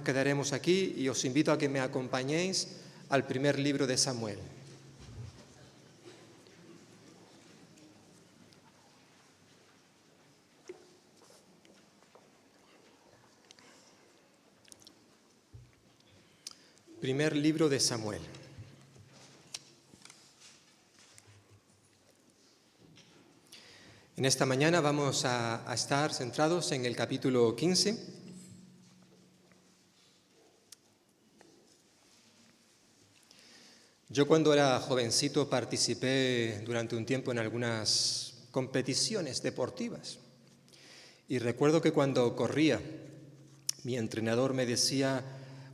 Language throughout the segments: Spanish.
quedaremos aquí y os invito a que me acompañéis al primer libro de Samuel. Primer libro de Samuel. En esta mañana vamos a estar centrados en el capítulo 15. Yo cuando era jovencito participé durante un tiempo en algunas competiciones deportivas y recuerdo que cuando corría mi entrenador me decía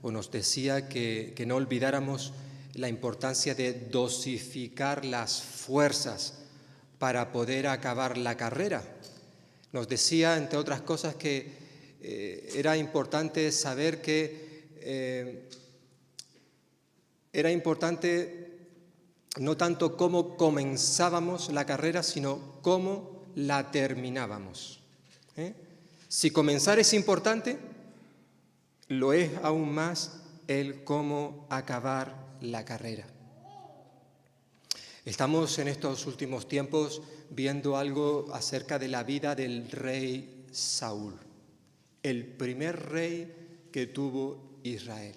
o nos decía que no olvidáramos la importancia de dosificar las fuerzas para poder acabar la carrera. Nos decía, entre otras cosas, que era importante saber que era importante no tanto cómo comenzábamos la carrera, sino cómo la terminábamos. Si comenzar es importante, lo es aún más el cómo acabar la carrera. Estamos en estos últimos tiempos viendo algo acerca de la vida del rey Saúl, el primer rey que tuvo Israel.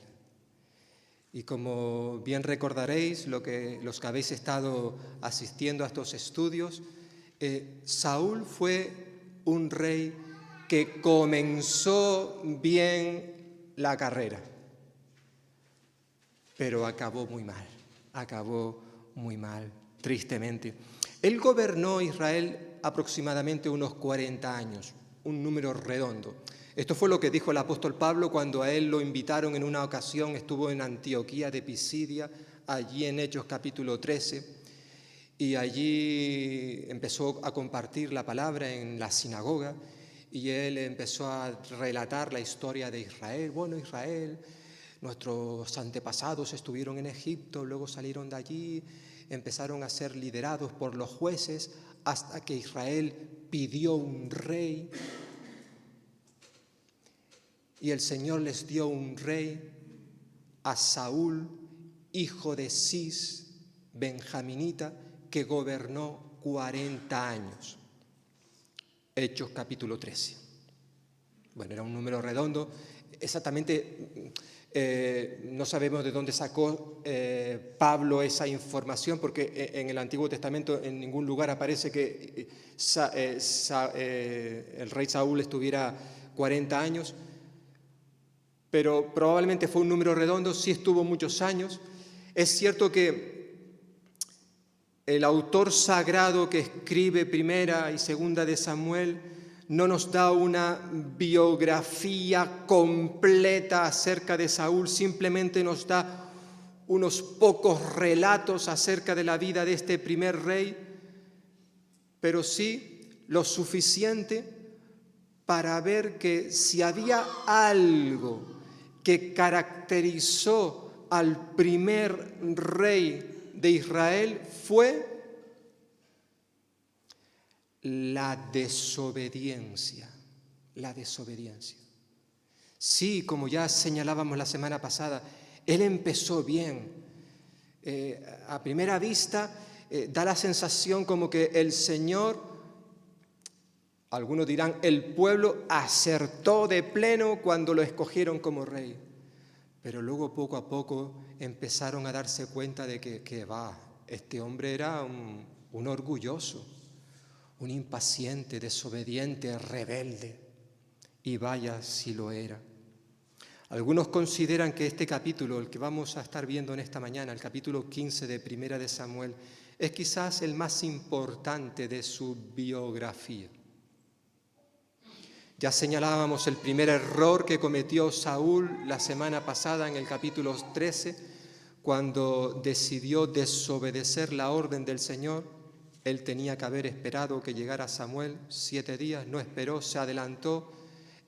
Y como bien recordaréis, los que habéis estado asistiendo a estos estudios, Saúl fue un rey que comenzó bien la carrera, pero acabó muy mal, tristemente. Él gobernó Israel aproximadamente unos 40 años, un número redondo. Esto fue lo que dijo el apóstol Pablo cuando a él lo invitaron en una ocasión, estuvo en Antioquía de Pisidia, allí en Hechos capítulo 13, y allí empezó a compartir la palabra en la sinagoga, y él empezó a relatar la historia de Israel. Bueno, Israel, nuestros antepasados estuvieron en Egipto, luego salieron de allí, empezaron a ser liderados por los jueces hasta que Israel pidió un rey. Y el Señor les dio un rey, a Saúl, hijo de Cis, benjaminita, que gobernó 40 años. Hechos capítulo 13. Bueno, era un número redondo. Exactamente no sabemos de dónde sacó Pablo esa información, porque en el Antiguo Testamento en ningún lugar aparece que el rey Saúl estuviera 40 años, pero probablemente fue un número redondo, sí estuvo muchos años. Es cierto que el autor sagrado que escribe Primera y Segunda de Samuel no nos da una biografía completa acerca de Saúl, simplemente nos da unos pocos relatos acerca de la vida de este primer rey, pero sí lo suficiente para ver que si había algo que caracterizó al primer rey de Israel fue la desobediencia. Sí, como ya señalábamos la semana pasada, él empezó bien. A primera vista da la sensación como que el Señor, algunos dirán, el pueblo acertó de pleno cuando lo escogieron como rey. Pero luego poco a poco empezaron a darse cuenta de que este hombre era un orgulloso, un impaciente, desobediente, rebelde. Y vaya si lo era. Algunos consideran que este capítulo, el que vamos a estar viendo en esta mañana, el capítulo 15 de Primera de Samuel, es quizás el más importante de su biografía. Ya señalábamos el primer error que cometió Saúl la semana pasada en el capítulo 13, cuando decidió desobedecer la orden del Señor. Él tenía que haber esperado que llegara Samuel 7 días, no esperó, se adelantó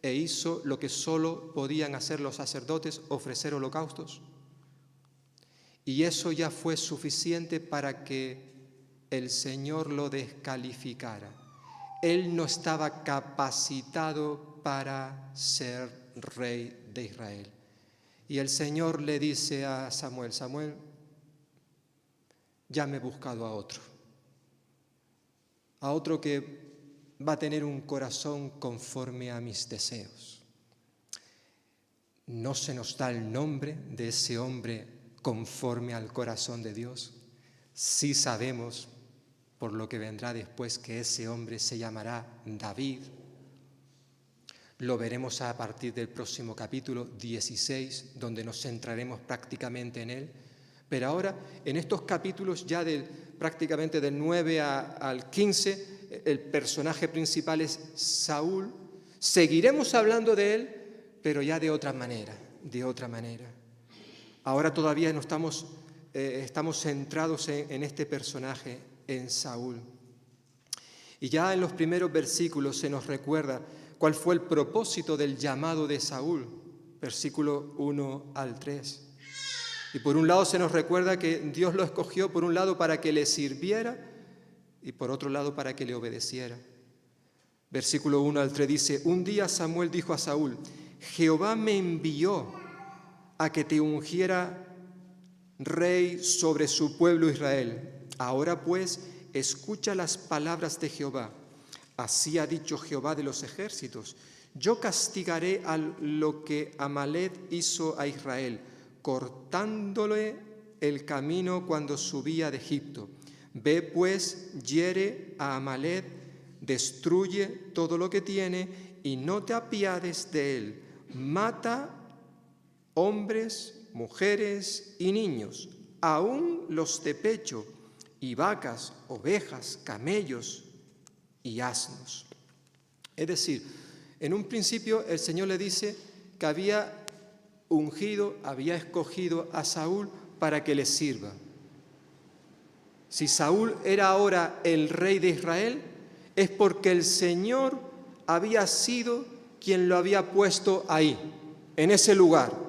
e hizo lo que solo podían hacer los sacerdotes, ofrecer holocaustos. Y eso ya fue suficiente para que el Señor lo descalificara. Él no estaba capacitado para ser rey de Israel. Y el Señor le dice a Samuel, Samuel, ya me he buscado a otro que va a tener un corazón conforme a mis deseos. No se nos da el nombre de ese hombre conforme al corazón de Dios. Sí sabemos, por lo que vendrá después, que ese hombre se llamará David. Lo veremos a partir del próximo capítulo 16, donde nos centraremos prácticamente en él. Pero ahora, en estos capítulos ya prácticamente del 9 al 15, el personaje principal es Saúl. Seguiremos hablando de él, pero ya de otra manera. Ahora todavía no estamos centrados en este personaje, en Saúl. Y ya en los primeros versículos se nos recuerda cuál fue el propósito del llamado de Saúl, versículo 1 al 3. Y por un lado se nos recuerda que Dios lo escogió, por un lado para que le sirviera y por otro lado para que le obedeciera. Versículo 1 al 3 dice, un día Samuel dijo a Saúl, Jehová me envió a que te ungiera rey sobre su pueblo Israel. Ahora pues, escucha las palabras de Jehová. Así ha dicho Jehová de los ejércitos, yo castigaré a lo que Amalec hizo a Israel, cortándole el camino cuando subía de Egipto. Ve pues, hiere a Amalec, destruye todo lo que tiene y no te apiades de él. Mata hombres, mujeres y niños, aun los de pecho, y vacas, ovejas, camellos y asnos. Es decir, en un principio el Señor le dice que había escogido a Saúl para que le sirva. Si Saúl era ahora el rey de Israel, es porque el Señor había sido quien lo había puesto ahí, en ese lugar.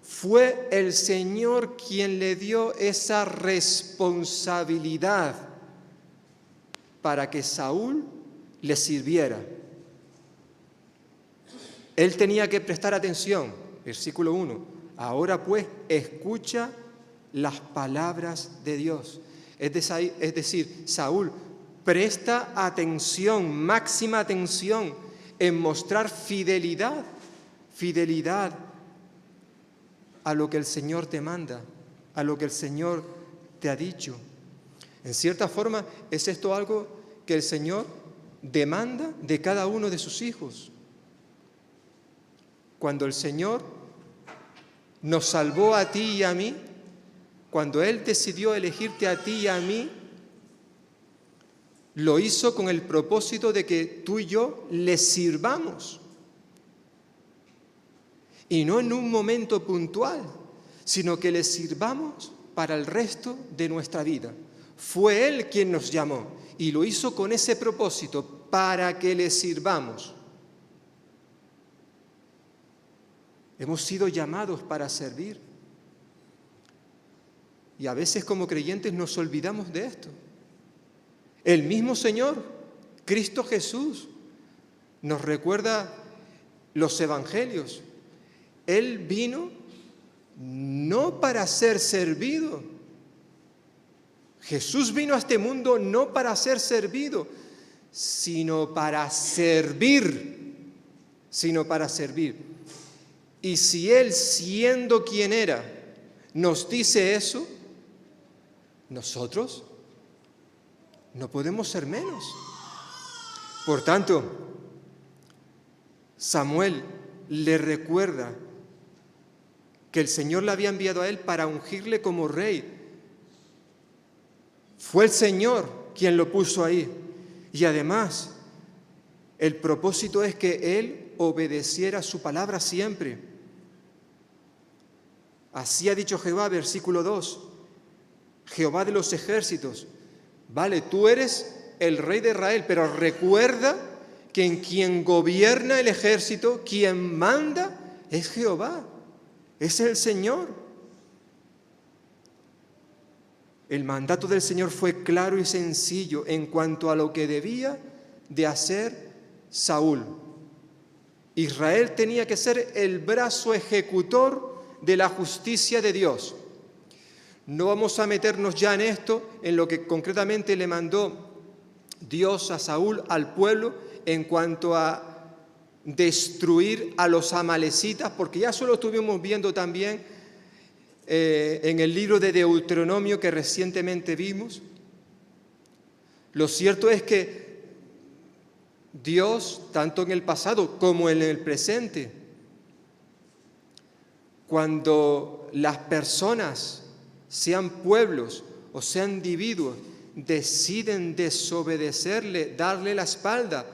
Fue el Señor quien le dio esa responsabilidad para que Saúl le sirviera. Él tenía que prestar atención. Versículo 1. Ahora pues, escucha las palabras de Dios. Es decir, Saúl, presta atención, máxima atención en mostrar fidelidad a lo que el Señor te manda, a lo que el Señor te ha dicho. En cierta forma, es esto algo que el Señor demanda de cada uno de sus hijos. Cuando el Señor nos salvó a ti y a mí, cuando Él decidió elegirte a ti y a mí, lo hizo con el propósito de que tú y yo le sirvamos. Y no en un momento puntual, sino que le sirvamos para el resto de nuestra vida. Fue Él quien nos llamó y lo hizo con ese propósito, para que le sirvamos. Hemos sido llamados para servir. Y a veces como creyentes nos olvidamos de esto. El mismo Señor, Cristo Jesús, nos recuerda los evangelios. Él vino no para ser servido. Jesús vino a este mundo no para ser servido, sino para servir. Y si Él, siendo quien era, nos dice eso, nosotros no podemos ser menos. Por tanto, Samuel le recuerda que el Señor le había enviado a él para ungirle como rey. Fue el Señor quien lo puso ahí. Y además, el propósito es que él obedeciera su palabra siempre. Así ha dicho Jehová, versículo 2, Jehová de los ejércitos. Vale, tú eres el rey de Israel, pero recuerda que en quien gobierna el ejército, quien manda, es Jehová, es el Señor. El mandato del Señor fue claro y sencillo en cuanto a lo que debía de hacer Saúl. Israel tenía que ser el brazo ejecutor de la justicia de Dios. No vamos a meternos ya en esto, en lo que concretamente le mandó Dios a Saúl, al pueblo, en cuanto a destruir a los amalecitas, porque ya eso lo estuvimos viendo también en el libro de Deuteronomio que recientemente vimos. Lo cierto es que Dios, tanto en el pasado como en el presente, cuando las personas, sean pueblos o sean individuos, deciden desobedecerle, darle la espalda,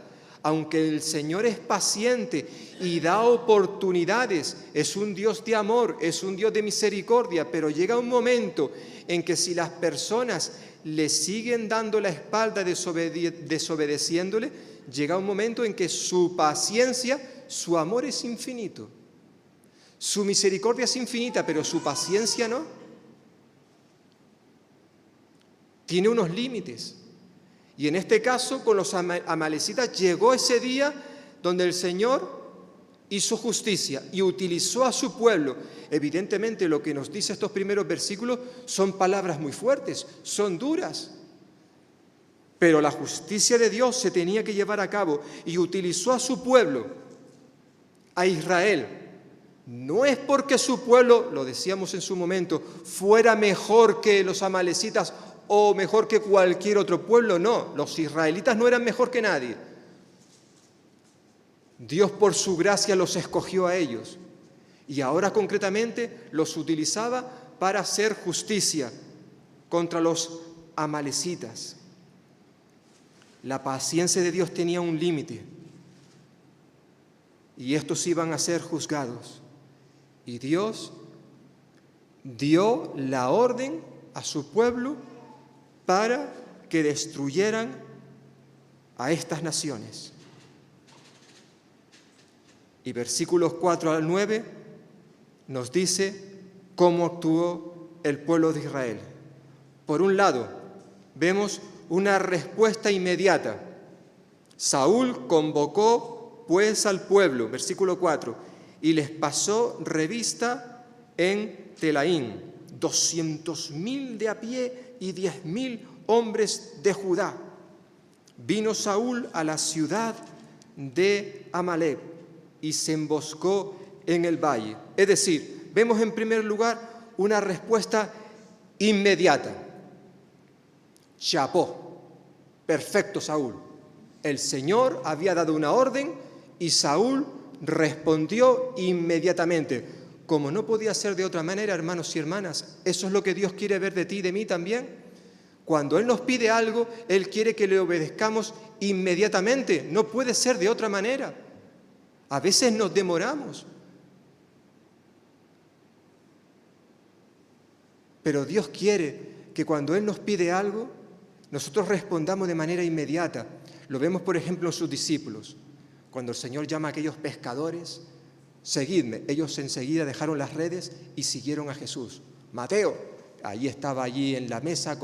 aunque el Señor es paciente y da oportunidades, es un Dios de amor, es un Dios de misericordia, pero llega un momento en que si las personas le siguen dando la espalda desobedeciéndole, llega un momento en que su paciencia, su amor es infinito. Su misericordia es infinita, pero su paciencia no. Tiene unos límites. Y en este caso, con los amalecitas, llegó ese día donde el Señor hizo justicia y utilizó a su pueblo. Evidentemente, lo que nos dice estos primeros versículos son palabras muy fuertes, son duras. Pero la justicia de Dios se tenía que llevar a cabo y utilizó a su pueblo, a Israel. No es porque su pueblo, lo decíamos en su momento, fuera mejor que los amalecitas o mejor que cualquier otro pueblo, no, los israelitas no eran mejor que nadie. Dios por su gracia los escogió a ellos y ahora concretamente los utilizaba para hacer justicia contra los amalecitas. La paciencia de Dios tenía un límite y estos iban a ser juzgados. Y Dios dio la orden a su pueblo para que destruyeran a estas naciones. Y versículos 4 al 9 nos dice cómo actuó el pueblo de Israel. Por un lado, vemos una respuesta inmediata. Saúl convocó pues al pueblo, versículo 4, y les pasó revista en Telaín, 200.000 de a pie y 10.000 hombres de Judá. Vino Saúl a la ciudad de Amalec y se emboscó en el valle. Es decir, vemos en primer lugar una respuesta inmediata. Chapó, perfecto Saúl. El Señor había dado una orden y Saúl respondió inmediatamente. Como no podía ser de otra manera, hermanos y hermanas, eso es lo que Dios quiere ver de ti y de mí también. Cuando Él nos pide algo, Él quiere que le obedezcamos inmediatamente. No puede ser de otra manera. A veces nos demoramos. Pero Dios quiere que cuando Él nos pide algo, nosotros respondamos de manera inmediata. Lo vemos, por ejemplo, en sus discípulos. Cuando el Señor llama a aquellos pescadores, seguidme. Ellos enseguida dejaron las redes y siguieron a Jesús. Mateo, estaba allí en la mesa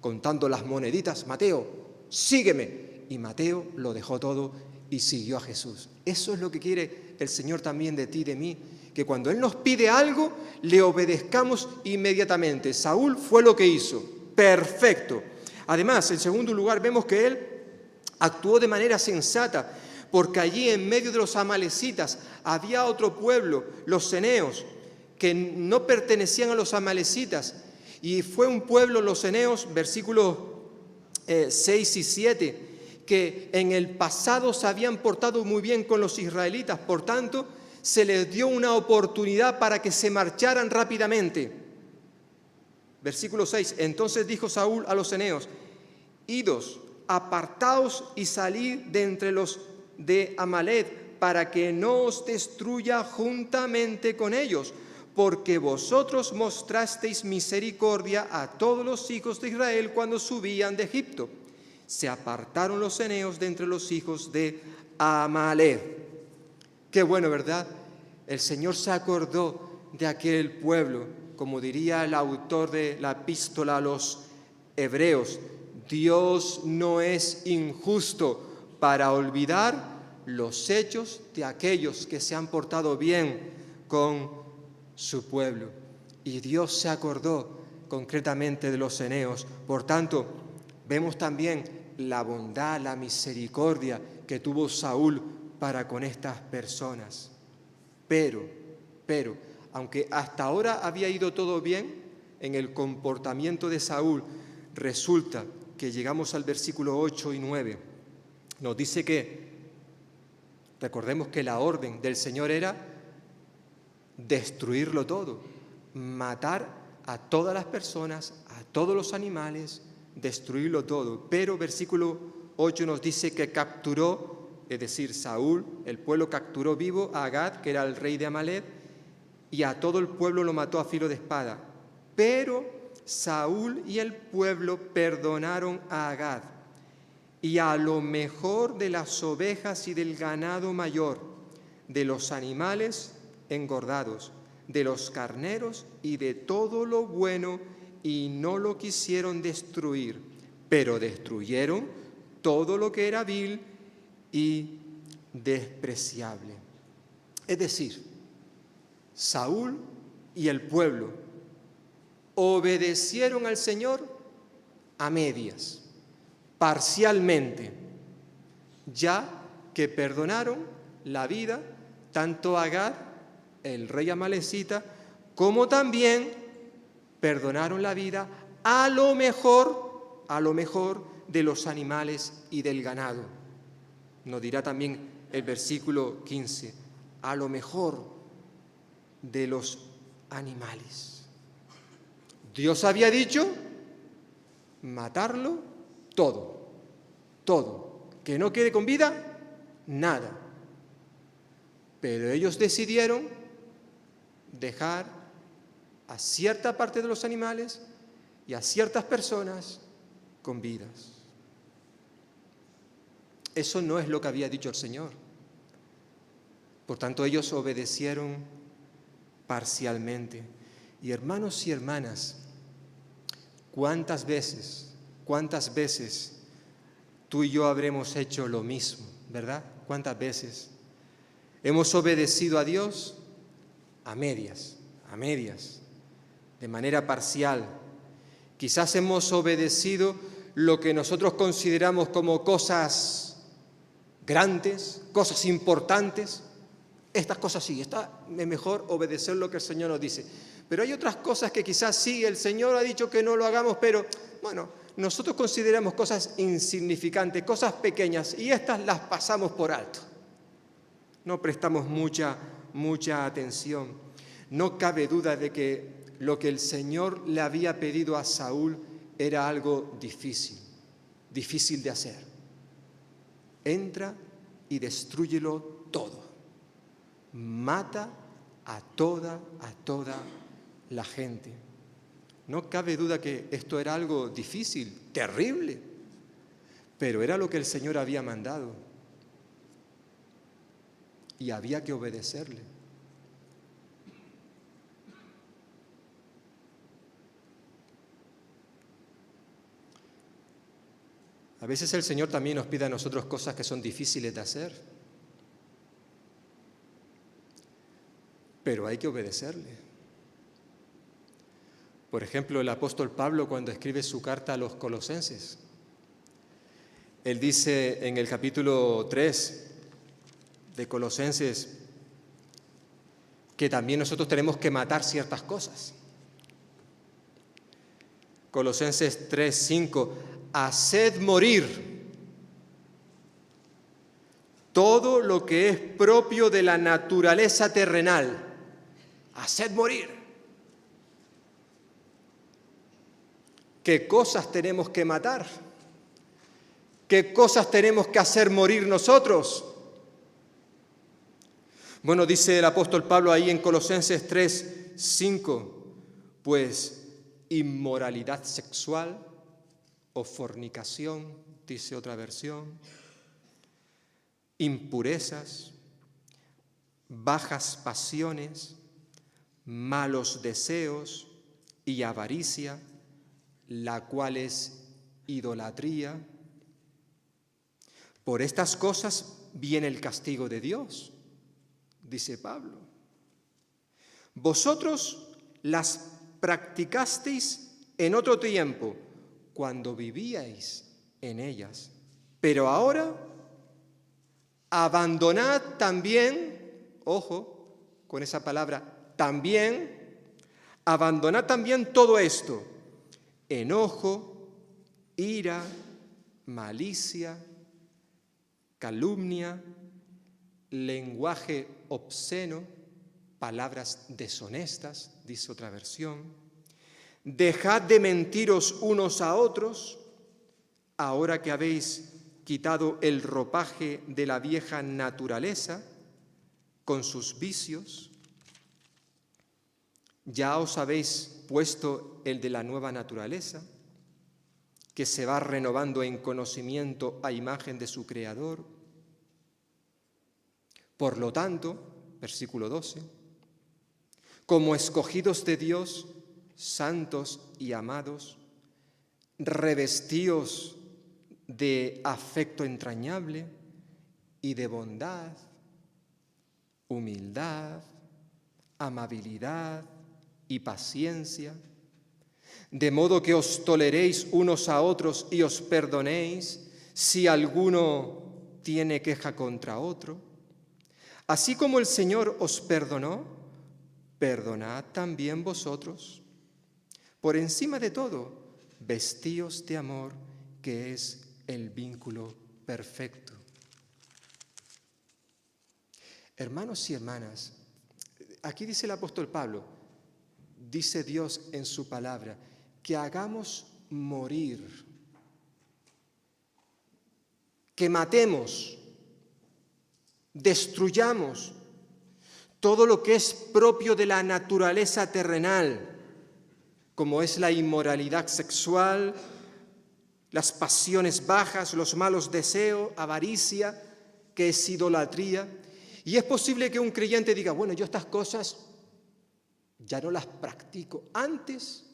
contando las moneditas. Mateo, sígueme. Y Mateo lo dejó todo y siguió a Jesús. Eso es lo que quiere el Señor también de ti y de mí, que cuando Él nos pide algo, le obedezcamos inmediatamente. Saúl fue lo que hizo. Perfecto. Además, en segundo lugar, vemos que Él actuó de manera sensata, porque allí en medio de los amalecitas había otro pueblo, los ceneos, que no pertenecían a los amalecitas. Y fue un pueblo, los ceneos, versículos 6 y 7, que en el pasado se habían portado muy bien con los israelitas. Por tanto, se les dio una oportunidad para que se marcharan rápidamente. Versículo 6, entonces dijo Saúl a los ceneos, idos, apartaos y salid de entre los de Amalec, para que no os destruya juntamente con ellos, porque vosotros mostrasteis misericordia a todos los hijos de Israel cuando subían de Egipto. Se apartaron los ceneos de entre los hijos de Amalec. Qué bueno, ¿verdad? El Señor se acordó de aquel pueblo, como diría el autor de la epístola a los Hebreos. Dios no es injusto para olvidar los hechos de aquellos que se han portado bien con su pueblo. Y Dios se acordó concretamente de los eneos. Por tanto, vemos también la bondad, la misericordia que tuvo Saúl para con estas personas. Pero, aunque hasta ahora había ido todo bien en el comportamiento de Saúl, resulta que llegamos al versículo 8 y 9. Nos dice que, recordemos que la orden del Señor era destruirlo todo, matar a todas las personas, a todos los animales, destruirlo todo. Pero versículo 8 nos dice que capturó, es decir, Saúl, el pueblo capturó vivo a Agag, que era el rey de Amalec, y a todo el pueblo lo mató a filo de espada. Pero Saúl y el pueblo perdonaron a Agag y a lo mejor de las ovejas y del ganado mayor, de los animales engordados, de los carneros y de todo lo bueno, y no lo quisieron destruir, pero destruyeron todo lo que era vil y despreciable. Es decir, Saúl y el pueblo obedecieron al Señor a medias, parcialmente, ya que perdonaron la vida tanto a Agag, el rey amalecita, como también perdonaron la vida a lo mejor de los animales y del ganado. Nos dirá también el versículo 15, a lo mejor de los animales. Dios había dicho matarlo todo, que no quede con vida nada. Pero ellos decidieron dejar a cierta parte de los animales y a ciertas personas con vidas. Eso no es lo que había dicho el Señor. Por tanto, ellos obedecieron parcialmente. Y hermanos y hermanas, ¿cuántas veces tú y yo habremos hecho lo mismo, verdad? ¿Cuántas veces hemos obedecido a Dios a medias, de manera parcial? Quizás hemos obedecido lo que nosotros consideramos como cosas grandes, cosas importantes. Estas cosas sí, es mejor obedecer lo que el Señor nos dice. Pero hay otras cosas que quizás sí, el Señor ha dicho que no lo hagamos, pero bueno, nosotros consideramos cosas insignificantes, cosas pequeñas, y estas las pasamos por alto. No prestamos mucha atención. No cabe duda de que lo que el Señor le había pedido a Saúl era algo difícil de hacer. Entra y destrúyelo todo. Mata a toda la gente. No cabe duda que esto era algo difícil, terrible, pero era lo que el Señor había mandado y había que obedecerle. A veces el Señor también nos pide a nosotros cosas que son difíciles de hacer, pero hay que obedecerle. Por ejemplo, el apóstol Pablo, cuando escribe su carta a los Colosenses, él dice en el capítulo 3 de Colosenses que también nosotros tenemos que matar ciertas cosas. Colosenses 3:5, haced morir todo lo que es propio de la naturaleza terrenal. Haced morir. ¿Qué cosas tenemos que matar? ¿Qué cosas tenemos que hacer morir nosotros? Bueno, dice el apóstol Pablo ahí en Colosenses 3:5, pues inmoralidad sexual o fornicación, dice otra versión, impurezas, bajas pasiones, malos deseos y avaricia, la cual es idolatría. Por estas cosas viene el castigo de Dios, dice Pablo. Vosotros las practicasteis en otro tiempo, cuando vivíais en ellas. Pero ahora abandonad también, ojo con esa palabra, también, abandonad también todo esto: enojo, ira, malicia, calumnia, lenguaje obsceno, palabras deshonestas, dice otra versión. Dejad de mentiros unos a otros, ahora que habéis quitado el ropaje de la vieja naturaleza con sus vicios. Ya os habéis puesto el de la nueva naturaleza, que se va renovando en conocimiento a imagen de su Creador. Por lo tanto, versículo 12, como escogidos de Dios, santos y amados, revestíos de afecto entrañable y de bondad, humildad, amabilidad y paciencia, de modo que os toleréis unos a otros y os perdonéis si alguno tiene queja contra otro. Así como el Señor os perdonó, perdonad también vosotros. Por encima de todo, vestíos de amor, que es el vínculo perfecto. Hermanos y hermanas, aquí dice el apóstol Pablo, dice Dios en su palabra, que hagamos morir, que matemos, destruyamos todo lo que es propio de la naturaleza terrenal, como es la inmoralidad sexual, las pasiones bajas, los malos deseos, avaricia, que es idolatría. Y es posible que un creyente diga, bueno, yo estas cosas ya no las practico. Antes,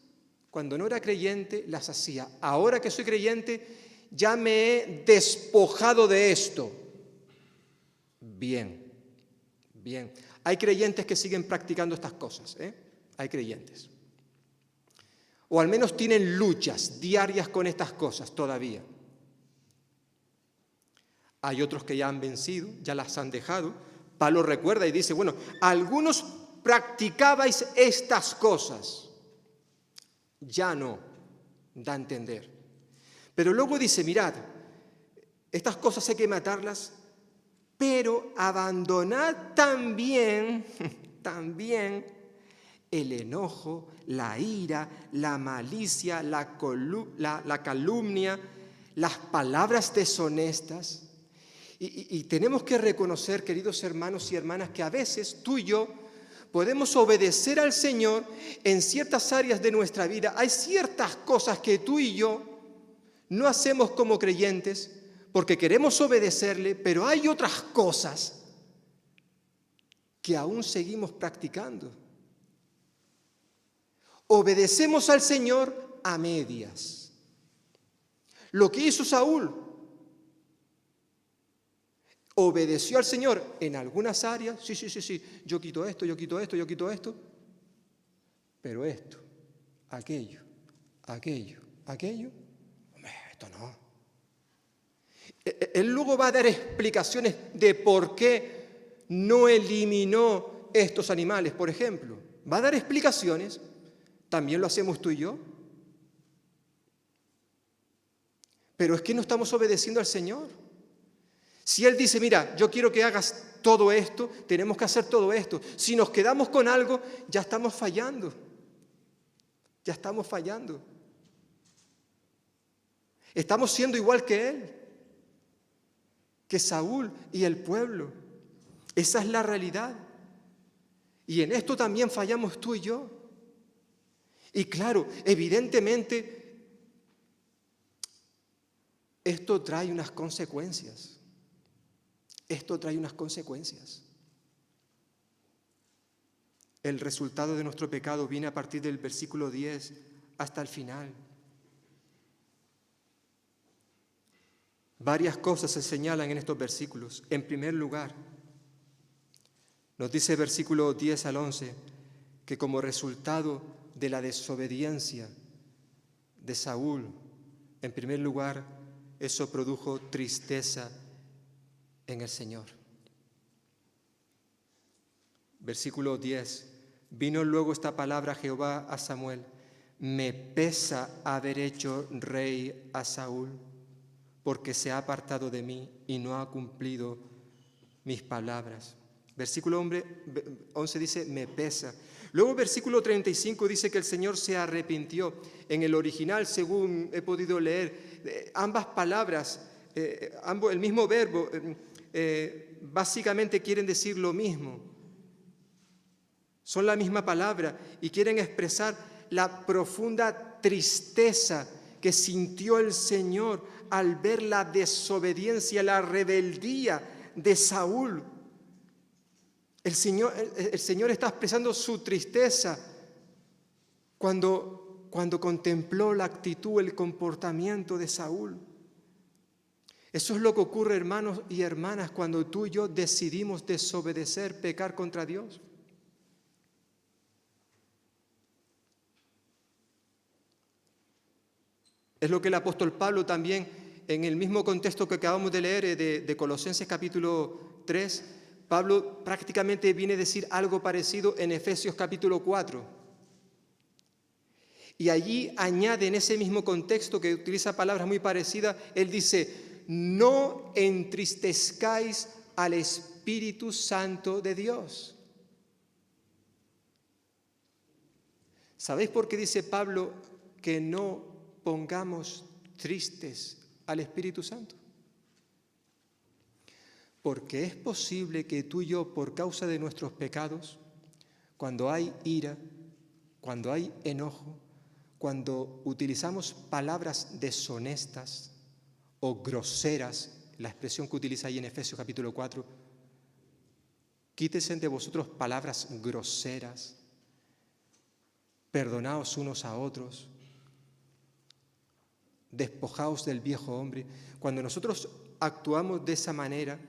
cuando no era creyente, las hacía. Ahora que soy creyente, ya me he despojado de esto. Bien, bien. Hay creyentes que siguen practicando estas cosas, ¿eh? Hay creyentes. O al menos tienen luchas diarias con estas cosas todavía. Hay otros que ya han vencido, ya las han dejado. Pablo recuerda y dice, bueno, algunos practicabais estas cosas, ya no, da a entender. Pero luego dice, mirad, estas cosas hay que matarlas, pero abandonad también el enojo, la ira, la malicia, la calumnia, las palabras deshonestas. Y tenemos que reconocer, queridos hermanos y hermanas, que a veces tú y yo podemos obedecer al Señor en ciertas áreas de nuestra vida. Hay ciertas cosas que tú y yo no hacemos como creyentes porque queremos obedecerle, pero hay otras cosas que aún seguimos practicando. Obedecemos al Señor a medias. Lo que hizo Saúl, obedeció al Señor en algunas áreas, sí, yo quito esto, pero esto, aquello, esto no. Él luego va a dar explicaciones de por qué no eliminó estos animales, por ejemplo. Va a dar explicaciones. ¿También lo hacemos tú y yo? Pero es que no estamos obedeciendo al Señor. Si Él dice, mira, yo quiero que hagas todo esto, tenemos que hacer todo esto. Si nos quedamos con algo, ya estamos fallando. Ya estamos fallando. Estamos siendo igual que Él, que Saúl y el pueblo. Esa es la realidad. Y en esto también fallamos tú y yo. Y claro, evidentemente, esto trae unas consecuencias. El resultado de nuestro pecado viene a partir del versículo 10 hasta el final. Varias cosas se señalan en estos versículos. En primer lugar, nos dice el versículo 10 al 11, que como resultado de la desobediencia de Saúl, en primer lugar, eso produjo tristeza en el Señor. Versículo 10. Vino luego esta palabra a Jehová a Samuel: me pesa haber hecho rey a Saúl, porque se ha apartado de mí y no ha cumplido mis palabras. Versículo 11 dice, me pesa. Luego versículo 35 dice que el Señor se arrepintió. En el original, según he podido leer, ambas palabras, el mismo verbo, básicamente quieren decir lo mismo. Son la misma palabra y quieren expresar la profunda tristeza que sintió el Señor al ver la desobediencia, la rebeldía de Saúl. El Señor está expresando su tristeza cuando contempló la actitud, el comportamiento de Saúl. Eso es lo que ocurre, hermanos y hermanas, cuando tú y yo decidimos desobedecer, pecar contra Dios. Es lo que el apóstol Pablo también, en el mismo contexto que acabamos de leer de Colosenses capítulo 3, Pablo prácticamente viene a decir algo parecido en Efesios capítulo 4. Y allí añade en ese mismo contexto que utiliza palabras muy parecidas, él dice, no entristezcáis al Espíritu Santo de Dios. ¿Sabéis por qué dice Pablo que no pongamos tristes al Espíritu Santo? Porque es posible que tú y yo, por causa de nuestros pecados, cuando hay ira, cuando hay enojo, cuando utilizamos palabras deshonestas o groseras, la expresión que utiliza ahí en Efesios capítulo 4, quítense de vosotros palabras groseras, perdonaos unos a otros, despojaos del viejo hombre. Cuando nosotros actuamos de esa manera,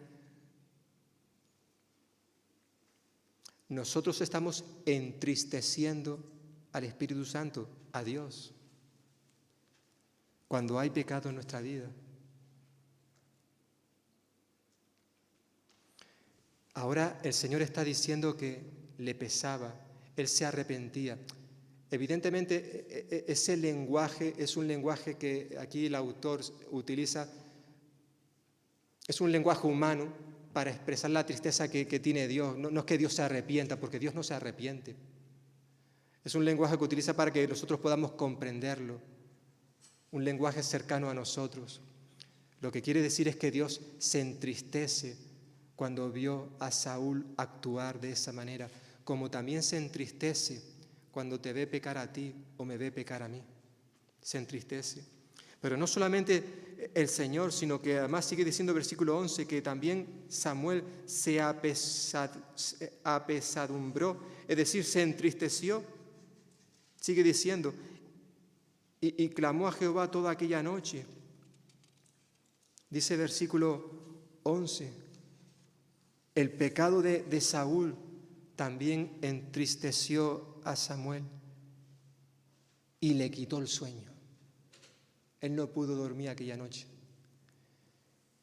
nosotros estamos entristeciendo al Espíritu Santo, a Dios, cuando hay pecado en nuestra vida. Ahora el Señor está diciendo que le pesaba, Él se arrepentía. Evidentemente ese lenguaje es un lenguaje que aquí el autor utiliza, es un lenguaje humano para expresar la tristeza que tiene Dios. No es que Dios se arrepienta, porque Dios no se arrepiente. Es un lenguaje que utiliza para que nosotros podamos comprenderlo, un lenguaje cercano a nosotros. Lo que quiere decir es que Dios se entristece cuando vio a Saúl actuar de esa manera, como también se entristece cuando te ve pecar a ti o me ve pecar a mí. Se entristece. Pero no solamente el Señor, sino que además sigue diciendo versículo 11 que también Samuel se apesadumbró, es decir, se entristeció. Sigue diciendo, y clamó a Jehová toda aquella noche. Dice versículo 11, el pecado de Saúl también entristeció a Samuel y le quitó el sueño. Él no pudo dormir aquella noche.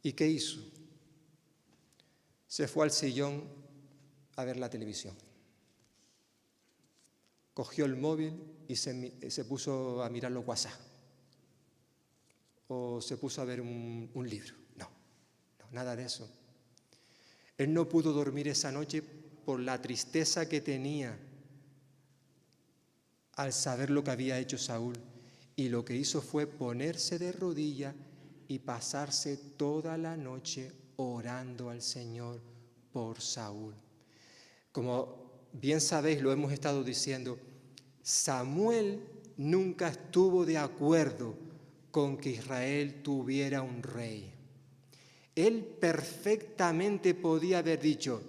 ¿Y qué hizo? Se fue al sillón a ver la televisión. Cogió el móvil y se puso a mirar los WhatsApp. O se puso a ver un libro. No, nada de eso. Él no pudo dormir esa noche por la tristeza que tenía al saber lo que había hecho Saúl. Y lo que hizo fue ponerse de rodillas y pasarse toda la noche orando al Señor por Saúl. Como bien sabéis, lo hemos estado diciendo, Samuel nunca estuvo de acuerdo con que Israel tuviera un rey. Él perfectamente podía haber dicho,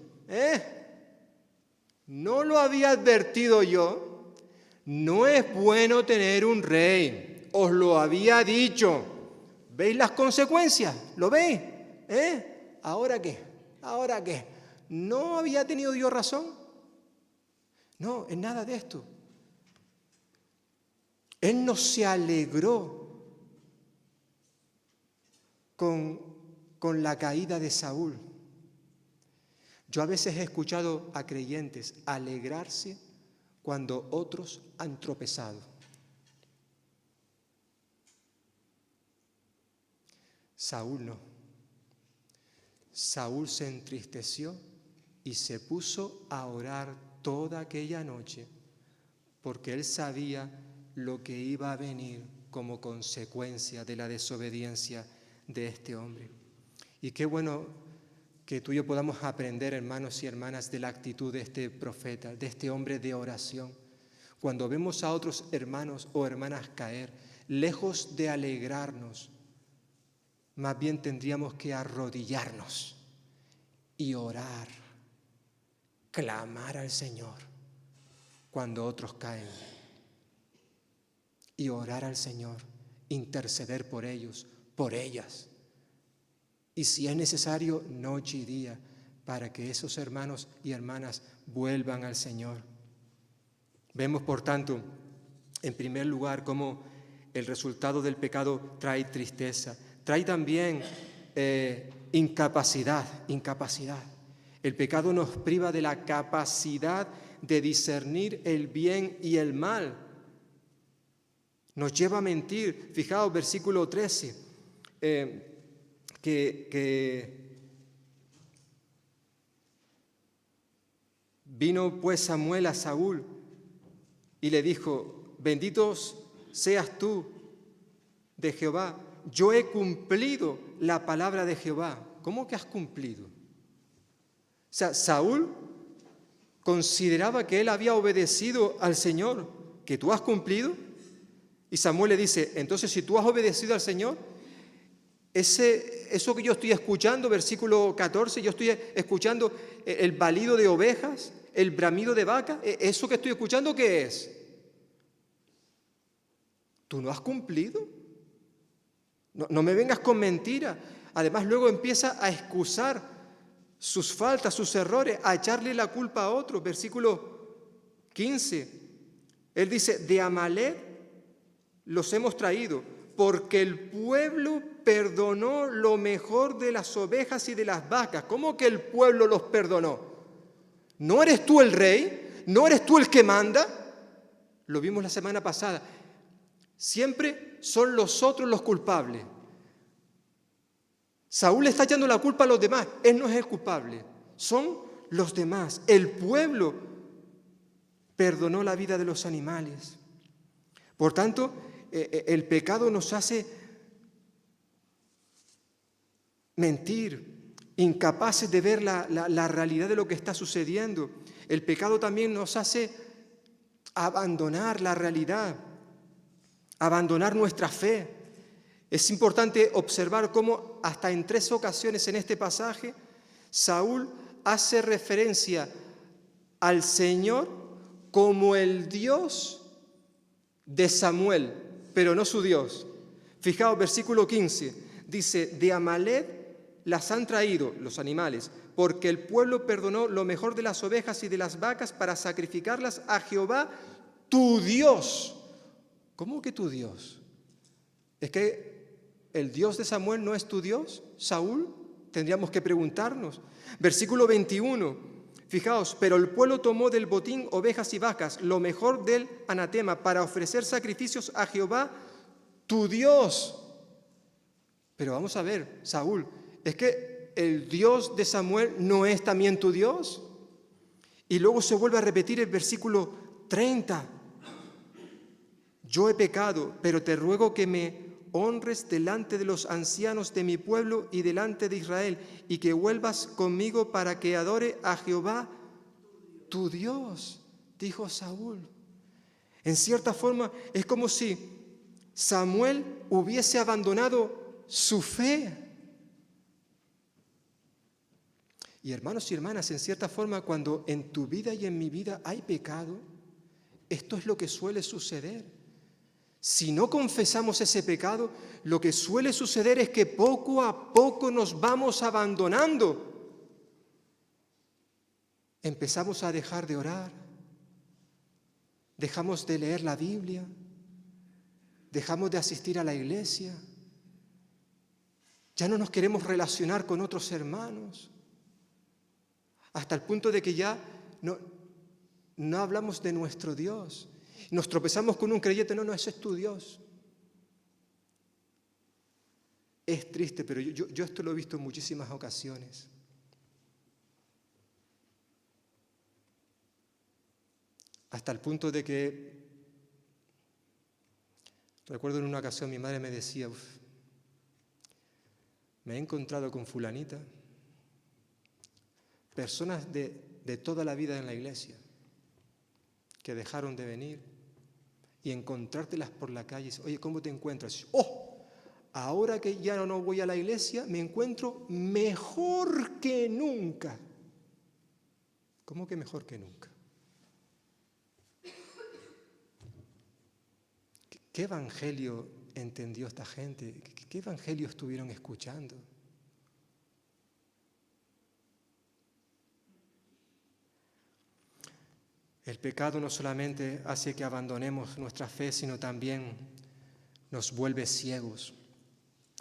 ¿no lo había advertido yo? No es bueno tener un rey, os lo había dicho. ¿Veis las consecuencias? ¿Lo veis? ¿Ahora qué? ¿Ahora qué? ¿No había tenido Dios razón? No, en nada de esto. Él no se alegró con la caída de Saúl. Yo a veces he escuchado a creyentes alegrarse cuando otros han tropezado. Saúl no. Saúl se entristeció y se puso a orar toda aquella noche porque él sabía lo que iba a venir como consecuencia de la desobediencia de este hombre. Y qué bueno que tú y yo podamos aprender, hermanos y hermanas, de la actitud de este profeta, de este hombre de oración. Cuando vemos a otros hermanos o hermanas caer, lejos de alegrarnos, más bien tendríamos que arrodillarnos y orar, clamar al Señor cuando otros caen. Y orar al Señor, interceder por ellos, por ellas. Y si es necesario, noche y día, para que esos hermanos y hermanas vuelvan al Señor. Vemos, por tanto, en primer lugar, cómo el resultado del pecado trae tristeza, trae también incapacidad. El pecado nos priva de la capacidad de discernir el bien y el mal. Nos lleva a mentir. Fijaos, versículo 13, que vino pues Samuel a Saúl y le dijo: bendito seas tú de Jehová, yo he cumplido la palabra de Jehová. ¿Cómo que has cumplido? O sea, Saúl consideraba que él había obedecido al Señor, que tú has cumplido. Y Samuel le dice: entonces, si tú has obedecido al Señor, eso que yo estoy escuchando, versículo 14, yo estoy escuchando el balido de ovejas, el bramido de vaca, ¿eso que estoy escuchando qué es? ¿Tú no has cumplido? No me vengas con mentiras. Además, luego empieza a excusar sus faltas, sus errores, a echarle la culpa a otro. Versículo 15, él dice: de Amalec los hemos traído, porque el pueblo perdonó lo mejor de las ovejas y de las vacas. ¿Cómo que el pueblo los perdonó? ¿No eres tú el rey? ¿No eres tú el que manda? Lo vimos la semana pasada. Siempre son los otros los culpables. Saúl le está echando la culpa a los demás. Él no es el culpable. Son los demás. El pueblo perdonó la vida de los animales. Por tanto, el pecado nos hace mentir, incapaces de ver la realidad de lo que está sucediendo. El pecado también nos hace abandonar la realidad, abandonar nuestra fe. Es importante observar cómo hasta en 3 ocasiones en este pasaje Saúl hace referencia al Señor como el Dios de Samuel, pero no su Dios. Fijaos, versículo 15, dice: de Amalec las han traído, los animales, porque el pueblo perdonó lo mejor de las ovejas y de las vacas para sacrificarlas a Jehová, tu Dios. ¿Cómo que tu Dios? ¿Es que el Dios de Samuel no es tu Dios, Saúl? Tendríamos que preguntarnos. Versículo 21, fijaos: pero el pueblo tomó del botín ovejas y vacas, lo mejor del anatema, para ofrecer sacrificios a Jehová, tu Dios. Pero vamos a ver, Saúl, ¿es que el Dios de Samuel no es también tu Dios? Y luego se vuelve a repetir el versículo 30. Yo he pecado, pero te ruego que me honres delante de los ancianos de mi pueblo y delante de Israel, y que vuelvas conmigo para que adore a Jehová, tu Dios, dijo Saúl. En cierta forma, es como si Samuel hubiese abandonado su fe. Y hermanos y hermanas, en cierta forma, cuando en tu vida y en mi vida hay pecado, esto es lo que suele suceder. Si no confesamos ese pecado, lo que suele suceder es que poco a poco nos vamos abandonando. Empezamos a dejar de orar, Dejamos de leer la Biblia, dejamos de asistir a la iglesia, ya no nos queremos relacionar con otros hermanos, hasta el punto de que ya no hablamos de nuestro Dios. Nos tropezamos con un creyente, no, ese es tu Dios. Es triste, pero yo esto lo he visto en muchísimas ocasiones. Hasta el punto de que, recuerdo en una ocasión mi madre me decía, me he encontrado con fulanita, personas de toda la vida en la iglesia, que dejaron de venir, y encontrártelas por la calle, oye, ¿cómo te encuentras? ¡Oh! Ahora que ya no voy a la iglesia, me encuentro mejor que nunca. ¿Cómo que mejor que nunca? ¿Qué evangelio entendió esta gente? ¿Qué evangelio estuvieron escuchando? El pecado no solamente hace que abandonemos nuestra fe, sino también nos vuelve ciegos.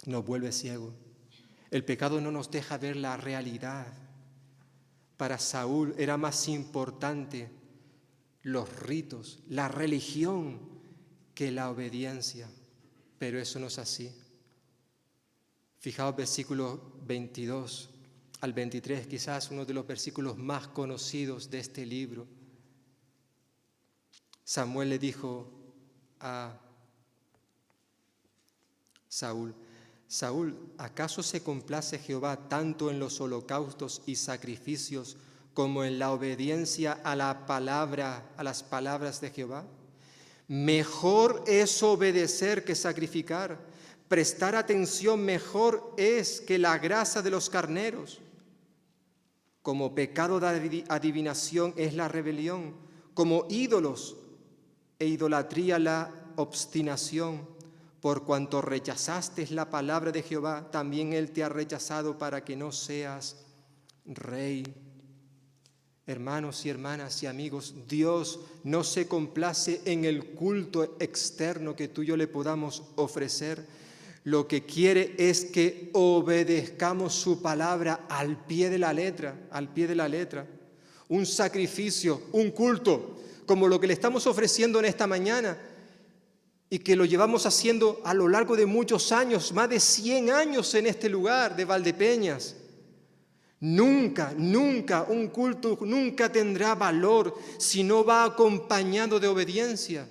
Nos vuelve ciegos. El pecado no nos deja ver la realidad. Para Saúl era más importante los ritos, la religión, que la obediencia. Pero eso no es así. Fijaos versículos 22 al 23, quizás uno de los versículos más conocidos de este libro. Samuel le dijo a Saúl, Saúl, ¿acaso se complace Jehová tanto en los holocaustos y sacrificios como en la obediencia a las palabras de Jehová? Mejor es obedecer que sacrificar. Prestar atención mejor es que la grasa de los carneros. Como pecado de adivinación es la rebelión, como ídolos e idolatría la obstinación. Por cuanto rechazaste la palabra de Jehová, también Él te ha rechazado para que no seas rey. Hermanos y hermanas y amigos, Dios no se complace en el culto externo que tú y yo le podamos ofrecer. Lo que quiere es que obedezcamos su palabra al pie de la letra, al pie de la letra. Un sacrificio, un culto, como lo que le estamos ofreciendo en esta mañana y que lo llevamos haciendo a lo largo de muchos años, más de 100 años en este lugar de Valdepeñas. Nunca un culto nunca tendrá valor si no va acompañado de obediencia.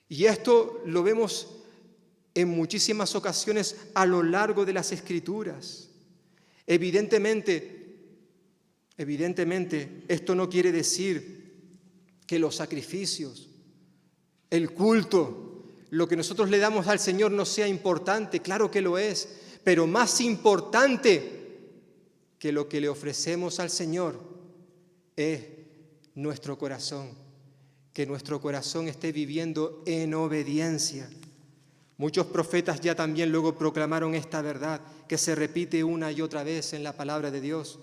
Y esto lo vemos en muchísimas ocasiones a lo largo de las Escrituras. Evidentemente, esto no quiere decir que los sacrificios, el culto, lo que nosotros le damos al Señor no sea importante. Claro que lo es, pero más importante que lo que le ofrecemos al Señor es nuestro corazón, que nuestro corazón esté viviendo en obediencia. Muchos profetas ya también luego proclamaron esta verdad, que se repite una y otra vez en la palabra de Dios.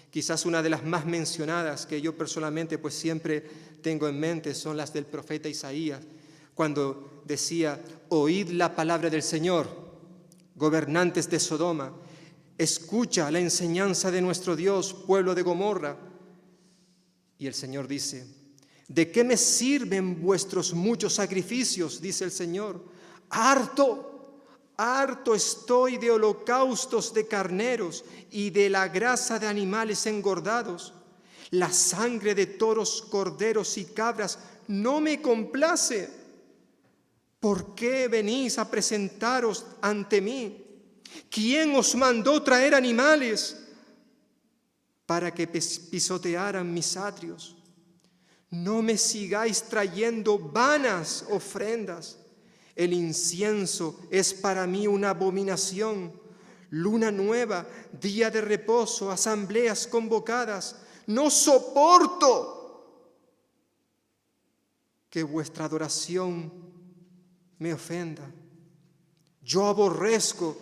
Quizás una de las más mencionadas que yo personalmente pues siempre tengo en mente son las del profeta Isaías, cuando decía, oíd la palabra del Señor, gobernantes de Sodoma, escucha la enseñanza de nuestro Dios, pueblo de Gomorra. Y el Señor dice, ¿de qué me sirven vuestros muchos sacrificios? Dice el Señor. Harto estoy de holocaustos de carneros y de la grasa de animales engordados. La sangre de toros, corderos y cabras no me complace. ¿Por qué venís a presentaros ante mí? ¿Quién os mandó traer animales para que pisotearan mis atrios? No me sigáis trayendo vanas ofrendas. El incienso es para mí una abominación. Luna nueva, día de reposo, asambleas convocadas. No soporto que vuestra adoración me ofenda. Yo aborrezco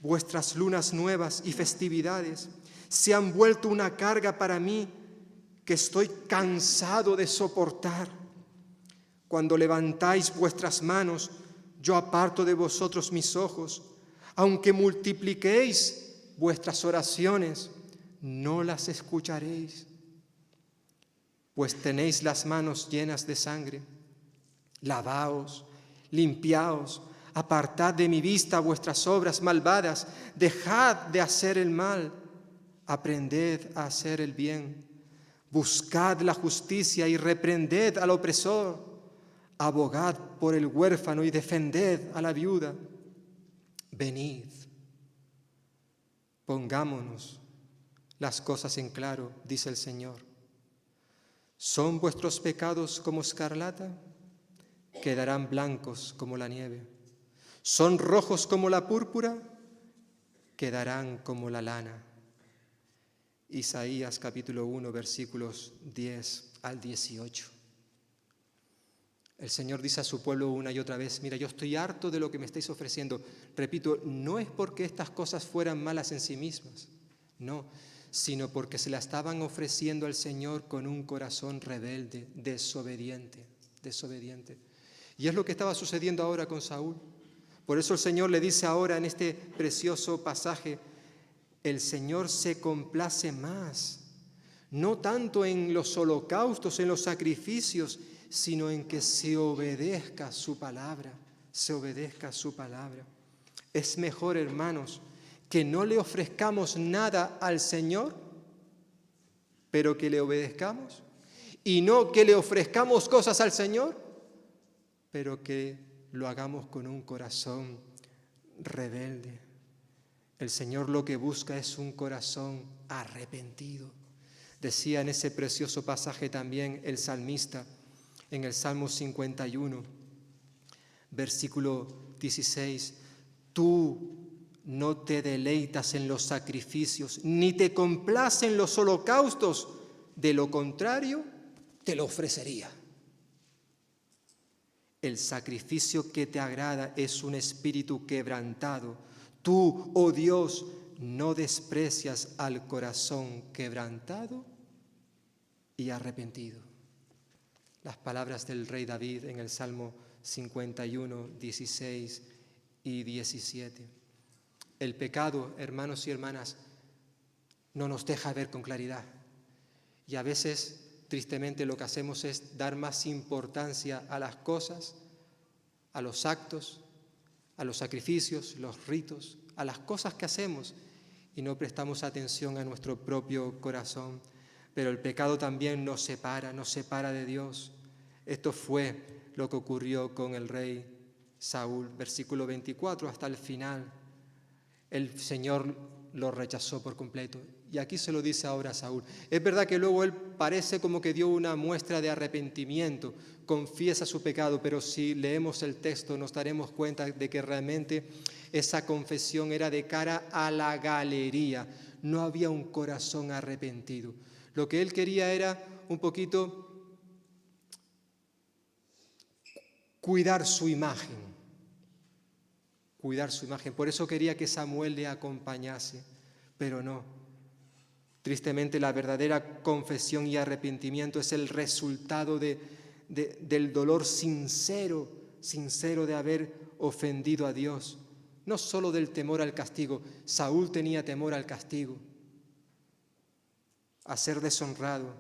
vuestras lunas nuevas y festividades. Se han vuelto una carga para mí. que estoy cansado de soportar. Cuando levantáis vuestras manos, yo aparto de vosotros mis ojos. Aunque multipliquéis vuestras oraciones, no las escucharéis, pues tenéis las manos llenas de sangre. Lavaos, limpiaos, apartad de mi vista vuestras obras malvadas, dejad de hacer el mal, aprended a hacer el bien, buscad la justicia y reprended al opresor, abogad por el huérfano y defended a la viuda. Venid, pongámonos las cosas en claro, dice el Señor. ¿Son vuestros pecados como escarlata? Quedarán blancos como la nieve. ¿Son rojos como la púrpura? Quedarán como la lana. Isaías capítulo 1, versículos 10 al 18. El Señor dice a su pueblo una y otra vez: mira, yo estoy harto de lo que me estáis ofreciendo. Repito, no es porque estas cosas fueran malas en sí mismas, no, sino porque se la estaban ofreciendo al Señor con un corazón rebelde, desobediente. Y es lo que estaba sucediendo ahora con Saúl. Por eso el Señor le dice ahora en este precioso pasaje: el Señor se complace más, no tanto en los holocaustos, en los sacrificios, sino en que se obedezca su palabra, Es mejor, hermanos, que no le ofrezcamos nada al Señor, pero que le obedezcamos, y no que le ofrezcamos cosas al Señor, pero que lo hagamos con un corazón rebelde. El Señor lo que busca es un corazón arrepentido. Decía en ese precioso pasaje también el salmista, en el Salmo 51, versículo 16, tú no te deleitas en los sacrificios, ni te complacen los holocaustos, de lo contrario, te lo ofrecería. El sacrificio que te agrada es un espíritu quebrantado. Tú, oh Dios, no desprecias al corazón quebrantado y arrepentido. Las palabras del rey David en el Salmo 51, 16 y 17. El pecado, hermanos y hermanas, no nos deja ver con claridad. Y a veces, tristemente, lo que hacemos es dar más importancia a las cosas, a los actos, a los sacrificios, los ritos, a las cosas que hacemos, y no prestamos atención a nuestro propio corazón. Pero el pecado también nos separa de Dios. Esto fue lo que ocurrió con el rey Saúl, versículo 24 hasta el final. El Señor lo rechazó por completo. Y aquí se lo dice ahora a Saúl. Es verdad que luego él parece como que dio una muestra de arrepentimiento, confiesa su pecado, pero si leemos el texto nos daremos cuenta de que realmente esa confesión era de cara a la galería. No había un corazón arrepentido. Lo que él quería era un poquito cuidar su imagen. Por eso quería que Samuel le acompañase, pero no. Tristemente, la verdadera confesión y arrepentimiento es el resultado del dolor sincero de haber ofendido a Dios. No solo del temor al castigo. Saúl tenía temor al castigo, a ser deshonrado,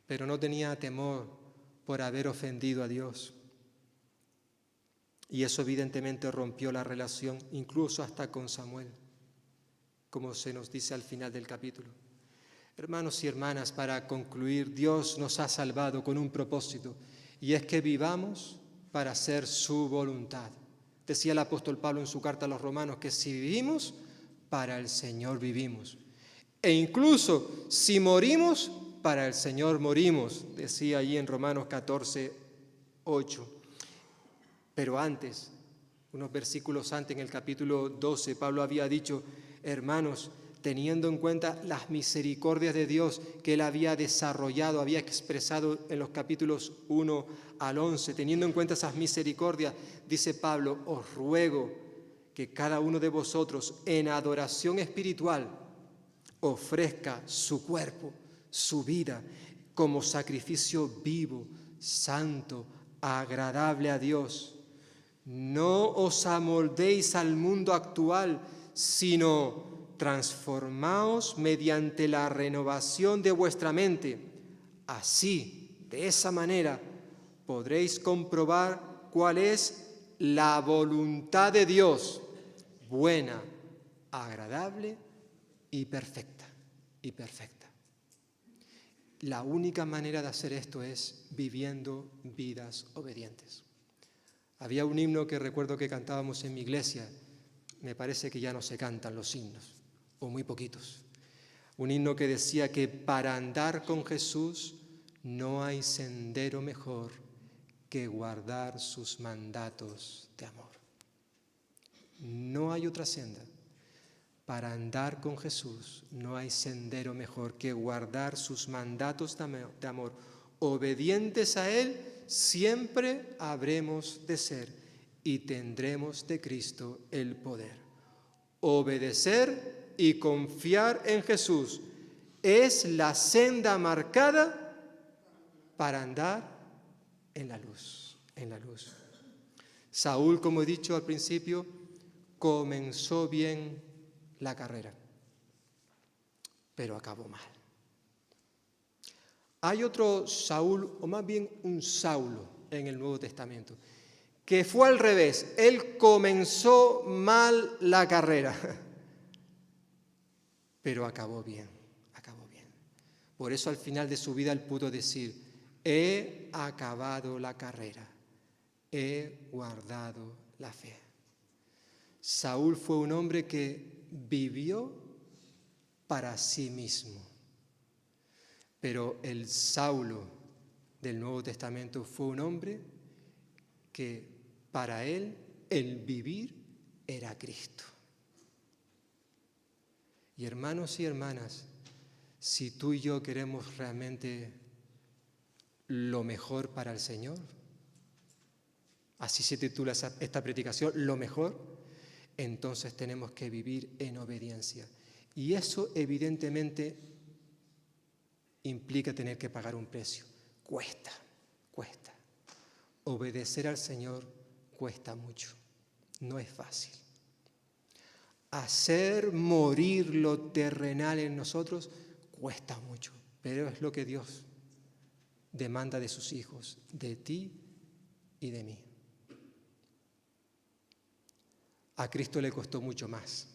pero no tenía temor por haber ofendido a Dios. Y eso evidentemente rompió la relación, incluso hasta con Samuel, como se nos dice al final del capítulo. Hermanos y hermanas, para concluir, Dios nos ha salvado con un propósito, y es que vivamos para hacer su voluntad. Decía el apóstol Pablo en su carta a los Romanos que si vivimos, para el Señor vivimos. E incluso si morimos, para el Señor morimos, decía allí en Romanos 14, 8. Pero antes, unos versículos antes, en el capítulo 12, Pablo había dicho: hermanos, teniendo en cuenta las misericordias de Dios que Él había desarrollado, había expresado en los capítulos 1 al 11, teniendo en cuenta esas misericordias, dice Pablo: os ruego que cada uno de vosotros en adoración espiritual ofrezca su cuerpo, su vida como sacrificio vivo, santo, agradable a Dios. No os amoldéis al mundo actual, sino transformaos mediante la renovación de vuestra mente. Así, de esa manera, podréis comprobar cuál es la voluntad de Dios, buena, agradable y perfecta. La única manera de hacer esto es viviendo vidas obedientes. Había un himno que recuerdo que cantábamos en mi iglesia, me parece que ya no se cantan los himnos, o muy poquitos. Un himno que decía que para andar con Jesús no hay sendero mejor que guardar sus mandatos de amor. No hay otra senda. Para andar con Jesús no hay sendero mejor que guardar sus mandatos de amor. Obedientes a Él siempre habremos de ser y tendremos de Cristo el poder. Obedecer y confiar en Jesús es la senda marcada para andar en la luz. Saúl, como he dicho al principio, comenzó bien la carrera, pero acabó mal. Hay otro Saúl, o más bien un Saulo en el Nuevo Testamento, que fue al revés. Él comenzó mal la carrera, pero acabó bien. Por eso al final de su vida él pudo decir: he acabado la carrera, he guardado la fe. Saúl fue un hombre que vivió para sí mismo, pero el Saulo del Nuevo Testamento fue un hombre que para él el vivir era Cristo. Y hermanos y hermanas, si tú y yo queremos realmente lo mejor para el Señor, así se titula esta predicación, lo mejor, entonces tenemos que vivir en obediencia. Y eso evidentemente implica tener que pagar un precio. Cuesta. Obedecer al Señor cuesta mucho, no es fácil. Hacer morir lo terrenal en nosotros cuesta mucho, pero es lo que Dios demanda de sus hijos, de ti y de mí. A Cristo le costó mucho más.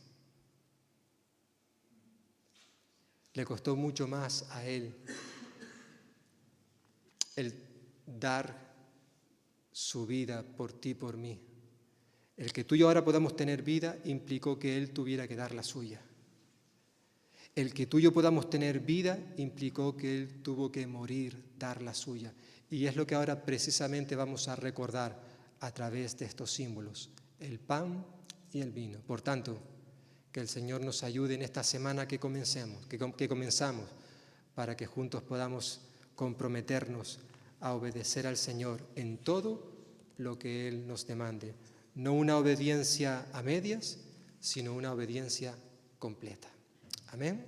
Le costó mucho más a Él el dar su vida por ti y por mí. El que tú y yo ahora podamos tener vida implicó que Él tuviera que dar la suya. El que tú y yo podamos tener vida implicó que Él tuvo que morir, dar la suya. Y es lo que ahora precisamente vamos a recordar a través de estos símbolos, el pan y el vino. Por tanto, que el Señor nos ayude en esta semana que comenzamos, para que juntos podamos comprometernos a obedecer al Señor en todo lo que Él nos demande. No una obediencia a medias, sino una obediencia completa. Amén.